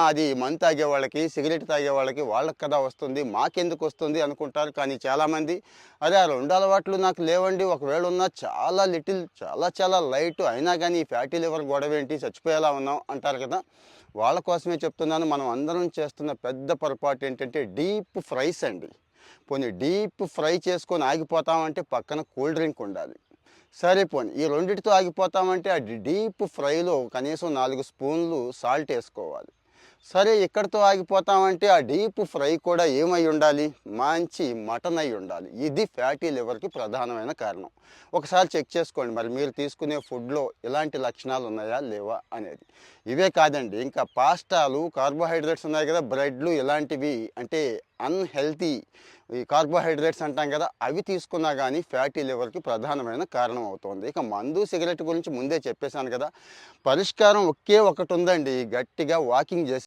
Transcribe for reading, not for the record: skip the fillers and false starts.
అది మందు తాగే వాళ్ళకి, సిగరెట్ తాగే వాళ్ళకి వాళ్ళకి కదా వస్తుంది, మాకెందుకు వస్తుంది అనుకుంటారు. కానీ చాలామంది అరే ఆ 2 అలవాట్లు నాకు లేవండి, ఒకవేళ ఉన్నా చాలా లిటిల్, చాలా చాలా లైట్, అయినా కానీ ఈ ఫ్యాటీ లివర్ గొడవేంటి చచ్చిపోయేలా ఉన్నాం అంటారు కదా. వాళ్ళ కోసమే చెప్తున్నాను. మనం అందరం చేస్తున్న పెద్ద పొరపాటు ఏంటంటే డీప్ ఫ్రైస్ అండి. పోనీ డీప్ ఫ్రై చేసుకొని ఆగిపోతామంటే పక్కన కూల్ డ్రింక్ ఉండాలి. సరే పోనీ ఈ రెండిటితో ఆగిపోతామంటే ఆ డీప్ ఫ్రైలో కనీసం 4 స్పూన్లు సాల్ట్ వేసుకోవాలి. సరే ఇక్కడితో ఆగిపోతామంటే ఆ డీప్ ఫ్రై కూడా ఏమై ఉండాలి? మంచి మటన్ అయి ఉండాలి. ఇది ఫ్యాటీ లివర్‌కి ప్రధానమైన కారణం. ఒకసారి చెక్ చేసుకోండి మరి మీరు తీసుకునే ఫుడ్‌లో ఇలాంటి లక్షణాలు ఉన్నాయా? లేవా? అనేది. ఇవే కాదండి, ఇంకా పాస్తాలు, కార్బోహైడ్రేట్స్ ఉన్నాయి కదా! బ్రెడ్‌లు ఇలాంటివి అంటే అన్‌హెల్తీ ఈ కార్బోహైడ్రేట్స్ అంటాం కదా! అవి తీసుకున్నా గానీ ఫ్యాటీ లివర్‌కి ప్రధానమైన కారణం అవుతోంది. ఇక మందు, సిగరెట్ గురించి ముందే చెప్పేసాను కదా! పరిష్కారం ఒకే ఒకటుందండి. గట్టిగా వాకింగ్ చేసి